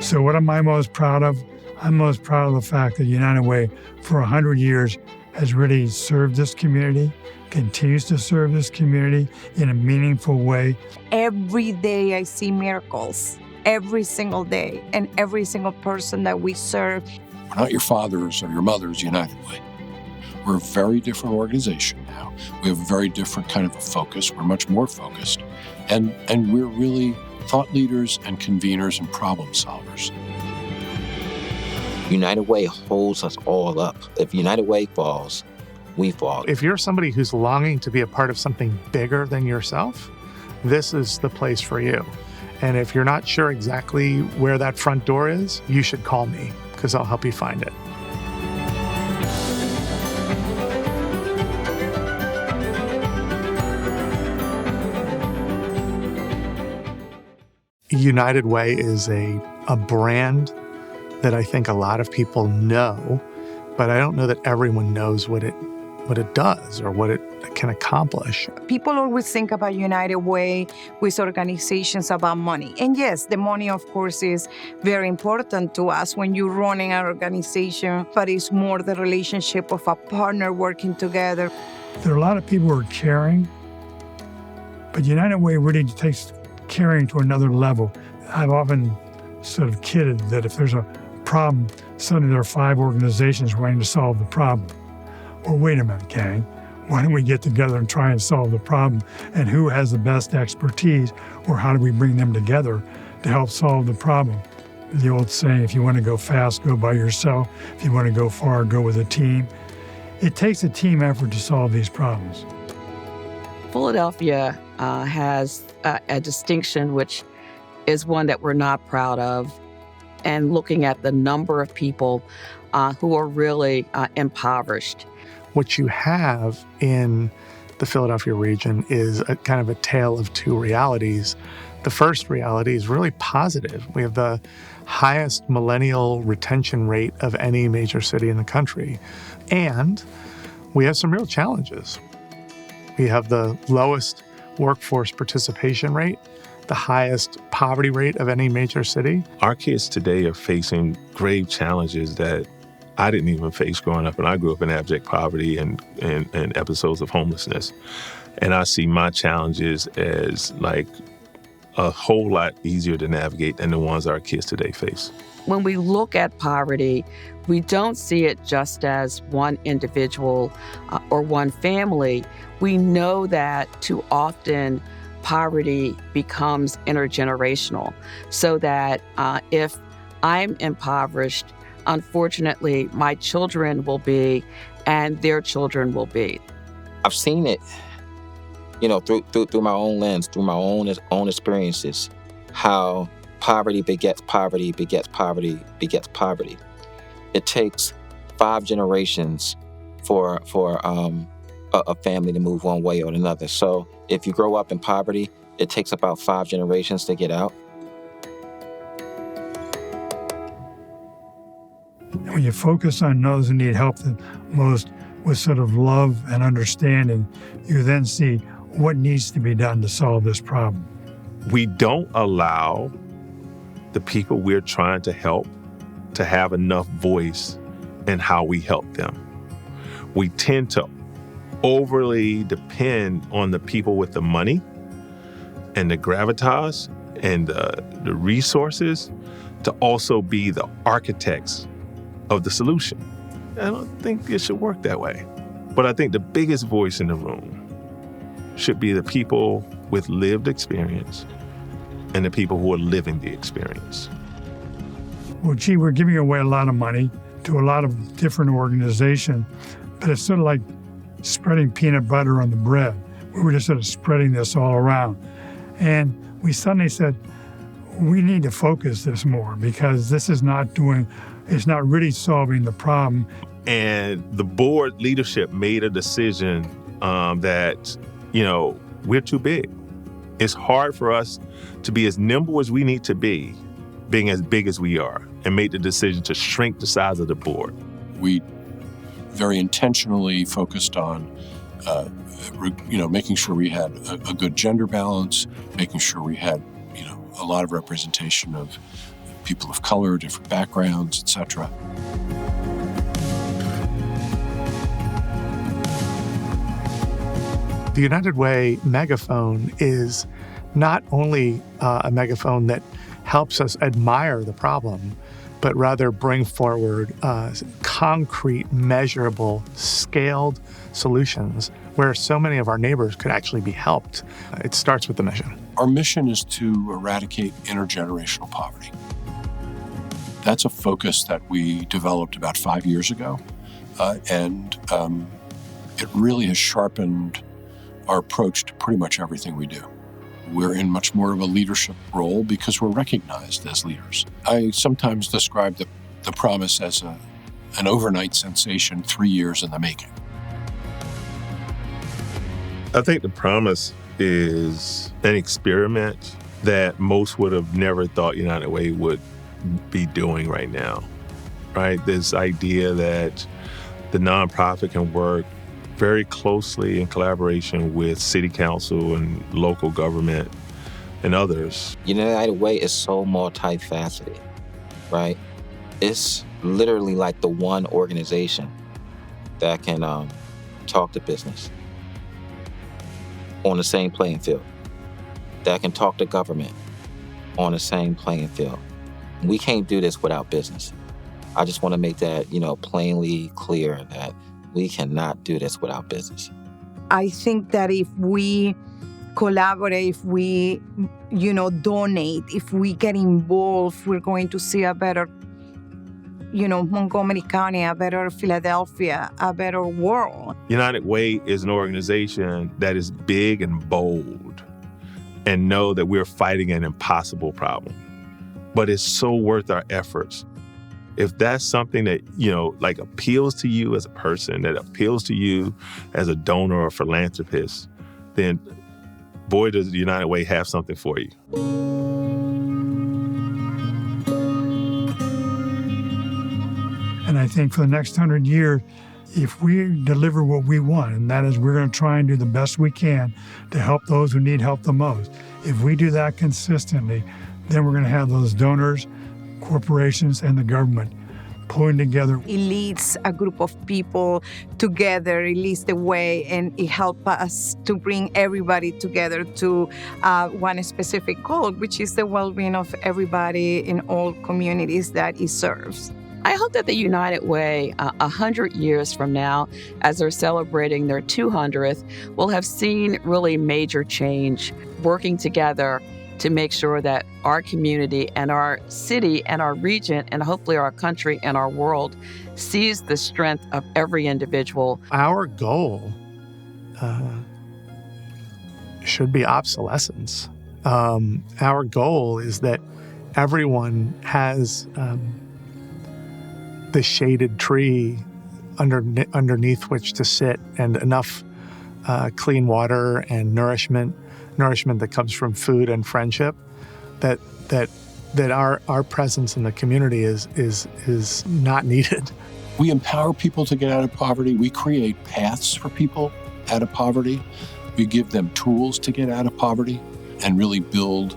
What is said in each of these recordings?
So what am I most proud of? I'm most proud of the fact that United Way for 100 years has really served this community, continues to serve this community in a meaningful way. Every day I see miracles, every single day, and every single person that we serve. We're not your father's or your mother's United Way. We're a very different organization now. We have a very different kind of a focus. We're much more focused. And we're really thought leaders and conveners and problem solvers. United Way holds us all up. If United Way falls, we fall. If you're somebody who's longing to be a part of something bigger than yourself, this is the place for you. And if you're not sure exactly where that front door is, you should call me because I'll help you find it. United Way is a brand that I think a lot of people know, but I don't know that everyone knows what it does or what it can accomplish. People always think about United Way with organizations about money. And yes, the money, of course, is very important to us when you're running an organization, but it's more the relationship of a partner working together. There are a lot of people who are caring, but United Way really takes caring to another level. I've often sort of kidded that if there's a problem, suddenly there are 5 organizations waiting to solve the problem. Well, wait a minute, gang. Why don't we get together and try and solve the problem? And who has the best expertise, or how do we bring them together to help solve the problem? The old saying, if you want to go fast, go by yourself. If you want to go far, go with a team. It takes a team effort to solve these problems. Philadelphia has a distinction which is one that we're not proud of. And looking at the number of people who are really impoverished. What you have in the Philadelphia region is a kind of a tale of two realities. The first reality is really positive. We have the highest millennial retention rate of any major city in the country. And we have some real challenges. We have the lowest workforce participation rate, the highest poverty rate of any major city. Our kids today are facing grave challenges that I didn't even face growing up, and I grew up in abject poverty and episodes of homelessness. And I see my challenges as like a whole lot easier to navigate than the ones our kids today face. When we look at poverty, we don't see it just as one individual or one family. We know that too often poverty becomes intergenerational, so that if I'm impoverished, unfortunately, my children will be, and their children will be. I've seen it, through my own lens, through my own experiences, how poverty begets poverty, begets poverty, begets poverty. It takes 5 generations for a family to move one way or another. So if you grow up in poverty, it takes about 5 generations to get out. When you focus on those who need help the most with sort of love and understanding, you then see what needs to be done to solve this problem. We don't allow the people we're trying to help to have enough voice in how we help them. We tend to overly depend on the people with the money and the gravitas and the resources to also be the architects of the solution. I don't think it should work that way. But I think the biggest voice in the room should be the people with lived experience and the people who are living the experience. Well, gee, we're giving away a lot of money to a lot of different organizations, but it's sort of like spreading peanut butter on the bread. We were just sort of spreading this all around. And we suddenly said, we need to focus this more because this is it's not really solving the problem. And the board leadership made a decision that, we're too big. It's hard for us to be as nimble as we need to be, being as big as we are, and made the decision to shrink the size of the board. We very intentionally focused on making sure we had a good gender balance, making sure we had, a lot of representation of people of color, different backgrounds, etc. The United Way megaphone is not only a megaphone that helps us admire the problem, but rather bring forward concrete, measurable, scaled solutions where so many of our neighbors could actually be helped. It starts with the mission. Our mission is to eradicate intergenerational poverty. That's a focus that we developed about 5 years ago, and it really has sharpened our approach to pretty much everything we do. We're in much more of a leadership role because we're recognized as leaders. I sometimes describe the promise as an overnight sensation 3 years in the making. I think the promise is an experiment that most would have never thought United Way would be doing right now, right? This idea that the nonprofit can work very closely in collaboration with city council and local government and others. United Way is so multifaceted, right? It's literally like the one organization that can talk to business on the same playing field, that can talk to government on the same playing field. We can't do this without business. I just want to make that, plainly clear that we cannot do this without business. I think that if we collaborate, if we, donate, if we get involved, we're going to see a better, Montgomery County, a better Philadelphia, a better world. United Way is an organization that is big and bold and know that we're fighting an impossible problem. But it's so worth our efforts. If that's something that, appeals to you as a person, that appeals to you as a donor or philanthropist, then boy, does the United Way have something for you. And I think for the next 100 years, if we deliver what we want, and that is we're going to try and do the best we can to help those who need help the most. If we do that consistently, then we're going to have those donors, corporations, and the government pulling together. It leads a group of people together, it leads the way, and it helps us to bring everybody together to one specific goal, which is the well-being of everybody in all communities that it serves. I hope that the United Way, 100 years from now, as they're celebrating their 200th, will have seen really major change, working together to make sure that our community and our city and our region and hopefully our country and our world sees the strength of every individual. Our goal should be obsolescence. Our goal is that everyone has the shaded tree underneath which to sit and enough clean water and nourishment that comes from food and friendship, that our presence in the community is not needed. We empower people to get out of poverty. We create paths for people out of poverty. We give them tools to get out of poverty and really build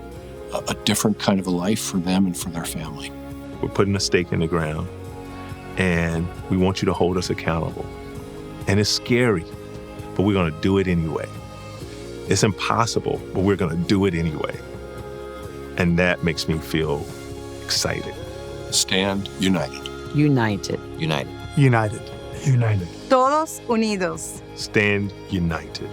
a different kind of a life for them and for their family. We're putting a stake in the ground, and we want you to hold us accountable. And it's scary, but we're going to do it anyway. It's impossible, but we're going to do it anyway. And that makes me feel excited. Stand united. United. United. United. United. Todos unidos. Stand united.